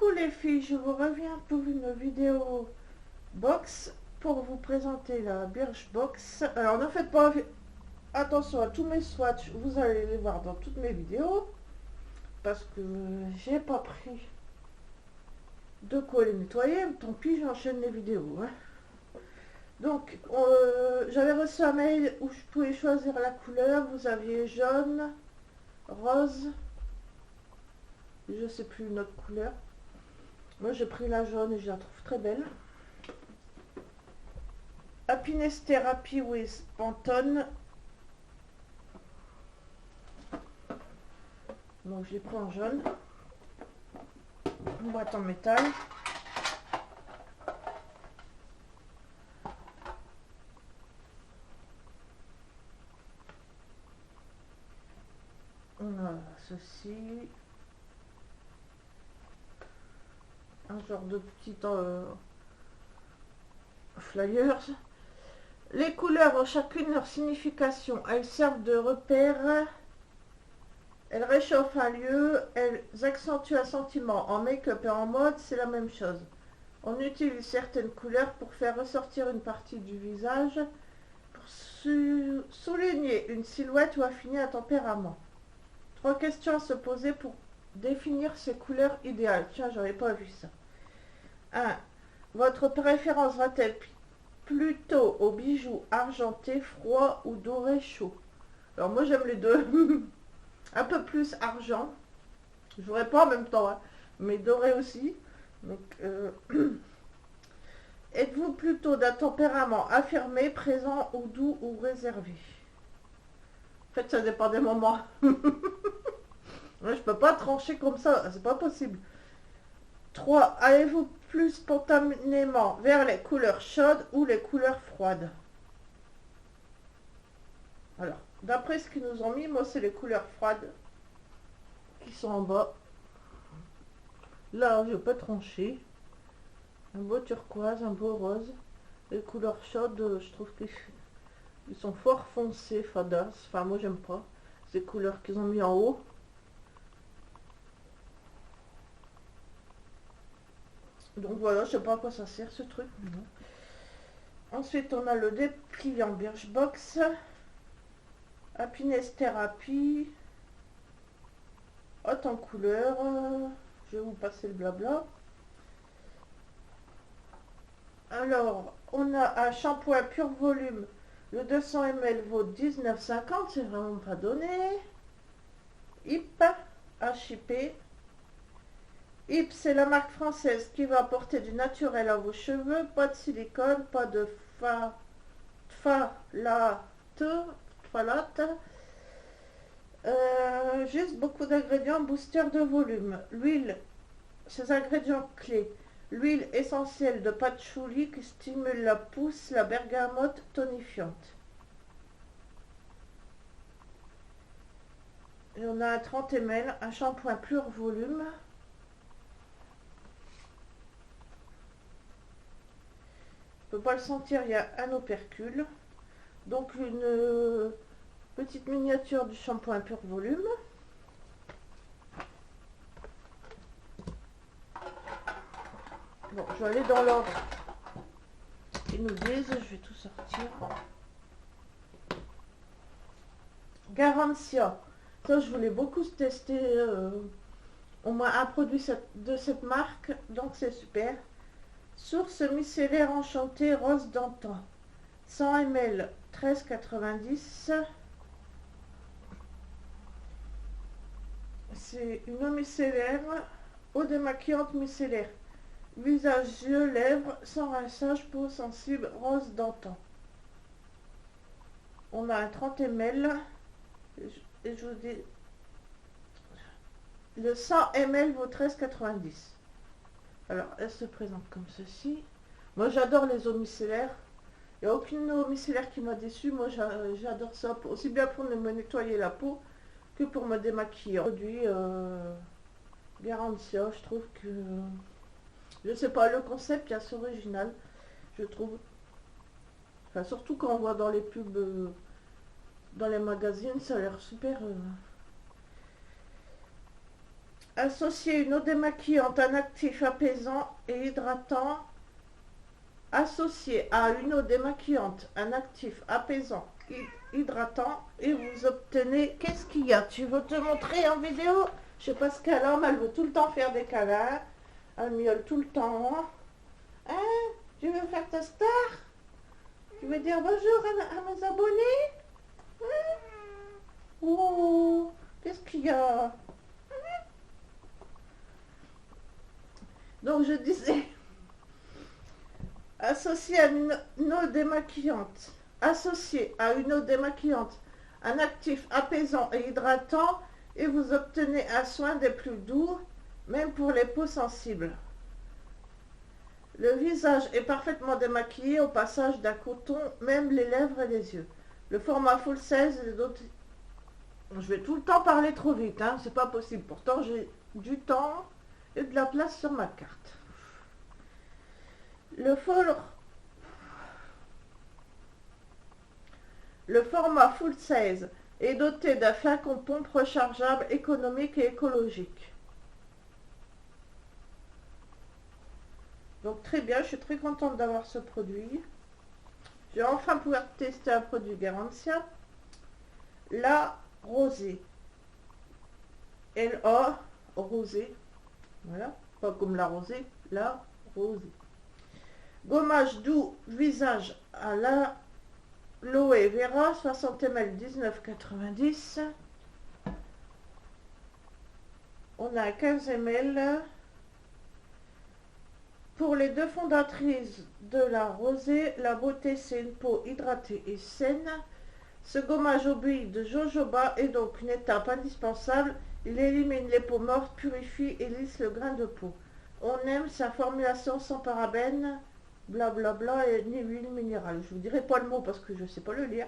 Coucou les filles, je vous reviens pour une vidéo box pour vous présenter la Birchbox. Alors ne faites pas attention à tous mes swatchs, vous allez les voir dans toutes mes vidéos parce que j'ai pas pris de quoi les nettoyer, tant pis, j'enchaîne les vidéos. Donc j'avais reçu un mail où je pouvais choisir la couleur, vous aviez jaune, rose, je sais plus une autre couleur. Moi j'ai pris la jaune et je la trouve très belle. Happiness Therapy with Pantone. Donc je l'ai pris en jaune. Une boîte en métal. On a ceci. Un genre de petit flyers. Les couleurs ont chacune leur signification. Elles servent de repère. Elles réchauffent un lieu. Elles accentuent un sentiment. En make-up et en mode, c'est la même chose. On utilise certaines couleurs pour faire ressortir une partie du visage, pour souligner une silhouette ou affiner un tempérament. 3 questions à se poser pour définir ces couleurs idéales. Tiens, j'avais pas vu ça. 1. Votre préférence va-t-elle plutôt aux bijoux argentés, froids ou dorés chauds? Alors moi j'aime les deux. Un peu plus argent. Je voudrais pas en même temps, hein, mais doré aussi. Donc, êtes-vous plutôt d'un tempérament affirmé, présent ou doux ou réservé? En fait, ça dépend des moments. Je peux pas trancher comme ça, c'est pas possible. 3. Allez-vous plus spontanément vers les couleurs chaudes ou les couleurs froides? Alors, d'après ce qu'ils nous ont mis, moi c'est les couleurs froides qui sont en bas. Là, je peux trancher. Un beau turquoise, un beau rose. Les couleurs chaudes, je trouve qu'ils sont fort foncés, fadas. Enfin, moi j'aime pas ces couleurs qu'ils ont mis en haut. Donc voilà, je sais pas à quoi ça sert ce truc. Ensuite, on a le dépliant Birchbox. Happiness Therapy. Haute en couleur. Je vais vous passer le blabla. Alors, on a un shampoing pur volume. Le 200 ml vaut 19,50. C'est vraiment pas donné. HIP. HIP. HIP, c'est la marque française qui va apporter du naturel à vos cheveux. Pas de silicone, pas de phthalate. Juste beaucoup d'ingrédients booster de volume. L'huile, ces ingrédients clés. L'huile essentielle de patchouli qui stimule la pousse, la bergamote tonifiante. Et on a un 30 ml, un shampoing pur volume. On ne peut pas le sentir, il y a un opercule. Donc une petite miniature du shampoing pur volume. Bon, je vais aller dans l'ordre. Ils nous disent, je vais tout sortir. Garantia. Ça, je voulais beaucoup tester au moins un produit de cette marque, donc c'est super. Source micellaire enchantée rose d'antan. 100 ml, 13,90. C'est une eau micellaire, eau démaquillante micellaire. Visage, yeux, lèvres, sans rinçage, peau sensible, rose d'antan. On a un 30 ml. Et je vous dis, le 100 ml vaut 13,90. Alors, elle se présente comme ceci. Moi, j'adore les eaux micellaires. Il n'y a aucune eau micellaire qui m'a déçue. Moi, j'adore ça. Aussi bien pour me nettoyer la peau que pour me démaquiller. Produit Garantia, je trouve que... Je sais pas, le concept est assez original, je trouve. Enfin, surtout quand on voit dans les pubs, dans les magazines, ça a l'air super... Associer une eau démaquillante, un actif apaisant et hydratant. Associé à une eau démaquillante, un actif apaisant, hydratant, et vous obtenez... Qu'est-ce qu'il y a? Tu veux te montrer en vidéo? Je sais pas ce qu'elle a, mais elle veut tout le temps faire des câlins. Elle miaule tout le temps. Hein? Tu veux faire ta star? Tu veux dire bonjour à mes abonnés? Hein? Oh, qu'est-ce qu'il y a? Donc je disais... Associé à une eau démaquillante, associé à une eau démaquillante, un actif apaisant et hydratant, et vous obtenez un soin des plus doux, même pour les peaux sensibles. Le visage est parfaitement démaquillé au passage d'un coton, même les lèvres et les yeux. Le format full size est doté... Je vais tout le temps parler trop vite, hein, c'est pas possible. Pourtant j'ai du temps et de la place sur ma carte. Le format full size est doté d'un flacon pompe rechargeable économique et écologique. Donc très bien, je suis très contente d'avoir ce produit. Je vais enfin pouvoir tester un produit Garantia. La rosée. L-A rosée. Voilà, pas comme la rosée, la rosée. Gommage doux visage à l'aloe vera, 60 ml, 19,90. On a 15 ml. Pour les deux fondatrices de la rosée, la beauté c'est une peau hydratée et saine. Ce gommage au buis de jojoba est donc une étape indispensable. Il élimine les peaux mortes, purifie et lisse le grain de peau. On aime sa formulation sans parabènes, blablabla, et ni huile minérale. Je vous dirai pas le mot parce que je ne sais pas le lire.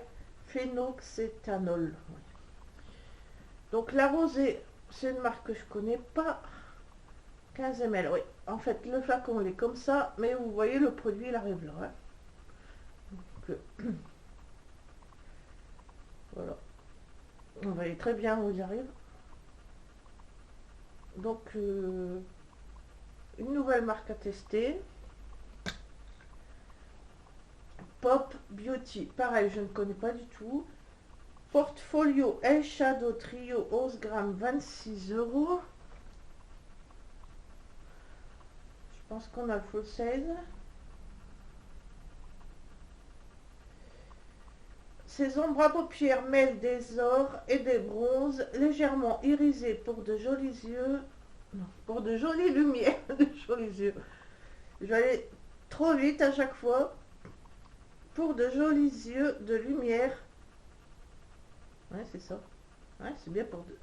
Phénoxéthanol. Oui. Donc la rosée, c'est une marque que je connais pas. 15 ml, oui. En fait, le flacon, il est comme ça, mais vous voyez, le produit, il arrive là. Hein. Donc, voilà. On voyez très bien où il arrive. Donc, une nouvelle marque à tester. Pop Beauty. Pareil, je ne connais pas du tout. Portfolio Eyeshadow Trio 11 grammes, 26 €. Je pense qu'on a le full size. Ces ombres à paupières mêlent des ors et des bronzes légèrement irisés pour de jolis yeux. Non, pour de jolies lumières. De jolis yeux. Je vais aller trop vite à chaque fois. Pour de jolis yeux de lumière. Ouais, c'est ça. Ouais, c'est bien pour de...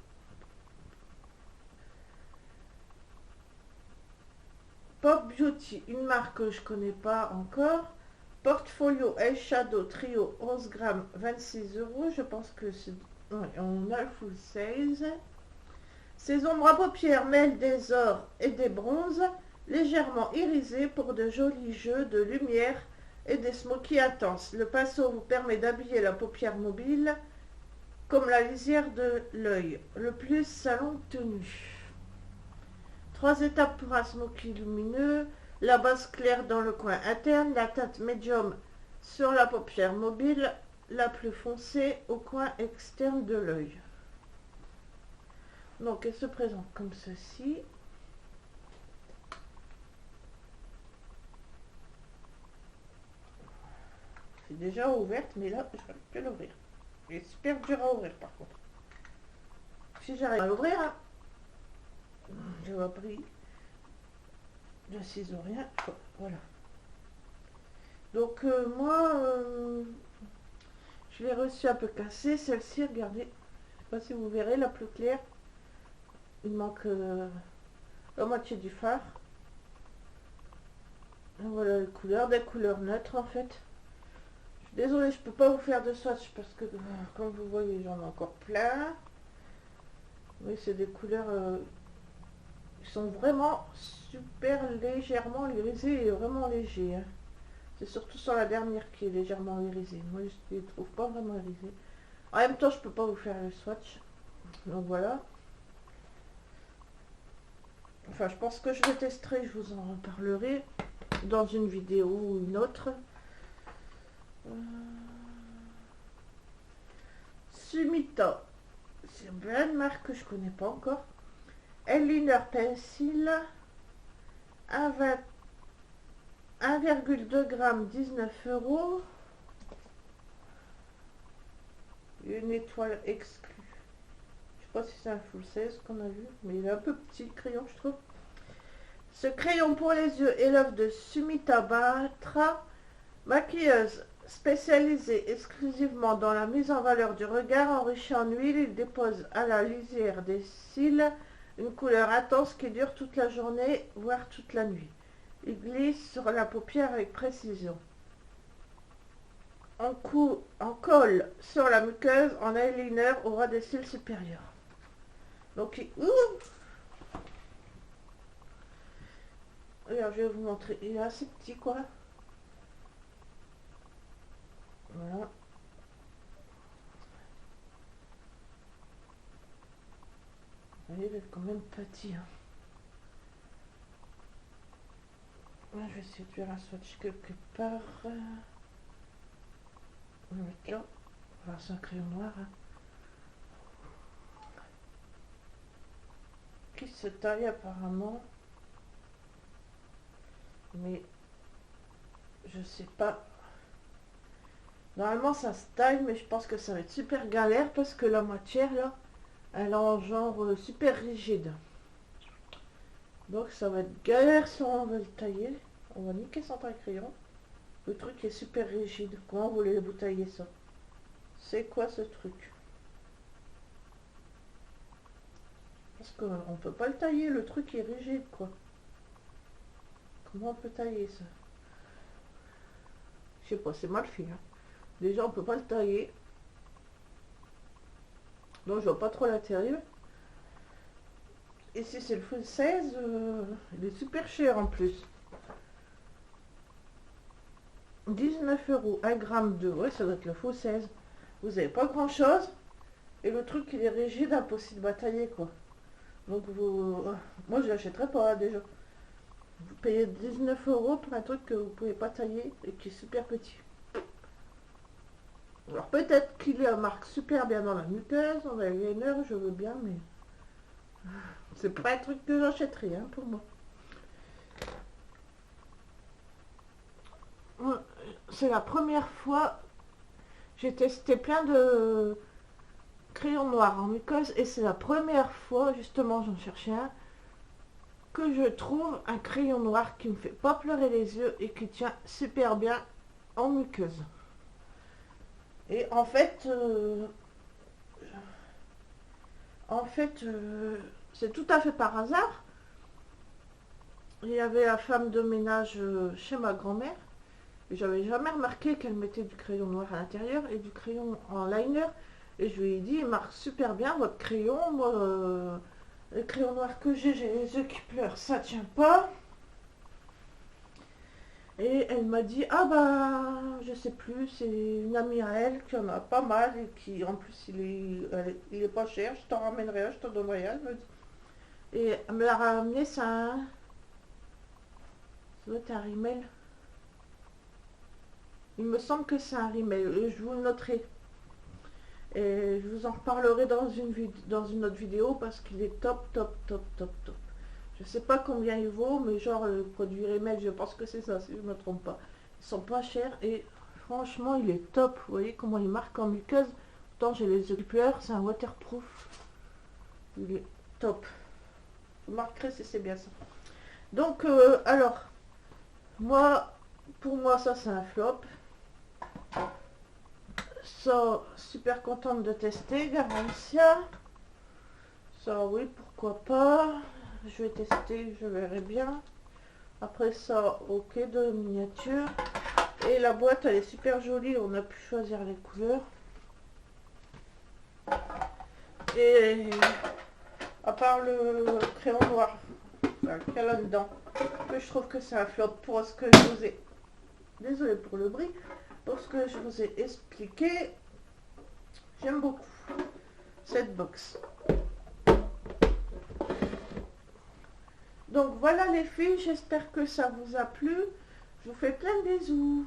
Pop Beauty, une marque que je connais pas encore. Portfolio Eyeshadow Trio 11 grammes, 26 €. Je pense que c'est... Ouais, on a le full size. Ces ombres à paupières mêlent des ors et des bronzes légèrement irisés pour de jolis jeux de lumière et des smokies intenses. Le pinceau vous permet d'habiller la paupière mobile comme la lisière de l'œil. Le plus sa longue tenue. 3 étapes pour un smoky lumineux. La base claire dans le coin interne, la teinte médium sur la paupière mobile, la plus foncée au coin externe de l'œil. Donc elle se présente comme ceci. C'est déjà ouverte, mais là, je n'arrive plus à l'ouvrir. C'est super dur à ouvrir par contre. Si j'arrive à l'ouvrir, hein, je vois pris de ciseaux rien. Voilà. Donc moi, je l'ai reçue un peu cassée. Celle-ci, regardez. Je ne sais pas si vous verrez, la plus claire. Il manque la moitié du fard. Et voilà les couleurs, des couleurs neutres en fait. Je suis désolée, je peux pas vous faire de swatch parce que comme vous voyez, j'en ai encore plein. Oui, c'est des couleurs qui sont vraiment super légèrement irisées et vraiment légers. Hein. C'est surtout sur la dernière qui est légèrement irisée. Moi, je ne les trouve pas vraiment irisées. En même temps, je peux pas vous faire le swatch. Donc voilà. Enfin, je pense que je le testerai, je vous en reparlerai dans une vidéo ou une autre. Sumita, c'est bien une marque que je connais pas encore. Eyeliner Pencil, 1,2 g, 19 euros. Une étoile exclue. Je sais pas si c'est un full 16 qu'on a vu, mais il est un peu petit le crayon, je trouve. Ce crayon pour les yeux est l'œuvre de Sumita Batra, maquilleuse spécialisée exclusivement dans la mise en valeur du regard. Enrichi en huile, il dépose à la lisière des cils une couleur intense qui dure toute la journée, voire toute la nuit. Il glisse sur la paupière avec précision. En colle sur la muqueuse, en eyeliner au ras des cils supérieurs. Donc, regarde, je vais vous montrer. Il est assez petit, quoi. Voilà. Vous voyez, il est quand même petit. Hein. Là, je vais essayer de faire un swatch quelque part. On va mettre là. Voilà, c'est un crayon noir. Hein. Qui se taille apparemment. Mais je sais pas. Normalement ça se taille, mais je pense que ça va être super galère parce que la matière là, elle est en genre super rigide. Donc ça va être galère si on veut le tailler. On va niquer son taille-crayon. Le truc est super rigide. Comment voulez-vous tailler ça? C'est quoi ce truc? Parce qu'on peut pas le tailler, le truc est rigide quoi. Comment on peut tailler ça? Je sais pas, c'est mal fait. Hein. Déjà on peut pas le tailler. Donc je vois pas trop l'intérêt. Et si c'est le full 16, il est super cher en plus. 19 euros, 1 gramme de, ouais ça doit être le full 16. Vous avez pas grand chose. Et le truc il est rigide, impossible à tailler quoi. Donc vous... Moi je l'achèterais pas déjà. Vous payez 19 euros pour un truc que vous pouvez pas tailler et qui est super petit. Alors peut-être qu'il marque super bien dans la muqueuse, dans l'eyeliner, je veux bien, mais... C'est pas un truc que j'achèterais hein, pour moi. C'est la première fois, j'ai testé plein de crayons noirs en muqueuse et c'est la première fois, justement j'en cherchais un, que je trouve un crayon noir qui me fait pas pleurer les yeux et qui tient super bien en muqueuse. Et en fait, c'est tout à fait par hasard. Il y avait la femme de ménage chez ma grand-mère. J'avais jamais remarqué qu'elle mettait du crayon noir à l'intérieur et du crayon en liner. Et je lui ai dit, il marque super bien votre crayon. Moi, les crayons noirs que j'ai les yeux qui pleurent, ça tient pas. Et elle m'a dit, ah bah, je sais plus, c'est une amie à elle qui en a pas mal et qui, en plus, il est pas cher. Je t'en ramènerai un, je t'en donnerai un, elle me dit. Et elle me l'a ramené, ça doit être un rimel. Il me semble que c'est un rimel, je vous le noterai. Et je vous en reparlerai dans une autre vidéo parce qu'il est top, top, top, top, top. Je sais pas combien il vaut, mais genre le produit rimel, je pense que c'est ça, si je ne me trompe pas. Ils sont pas chers et franchement, il est top. Vous voyez comment il marque en muqueuse. Pourtant, j'ai les yeux qui pleurent, c'est un waterproof. Il est top. Vous marquerez si c'est bien ça. Donc, alors, pour moi, ça c'est un flop. Ça, super contente de tester, Garantia. Ça, oui, pourquoi pas. Je vais tester, je verrai bien. Après ça, ok, de miniature. Et la boîte, elle est super jolie. On a pu choisir les couleurs. Et à part le crayon noir qu'il y a là-dedans, que je trouve que c'est un flop pour ce que je vous ai... Désolée pour le bruit. Pour ce que je vous ai expliqué, j'aime beaucoup cette box. Donc voilà les filles, j'espère que ça vous a plu. Je vous fais plein de bisous.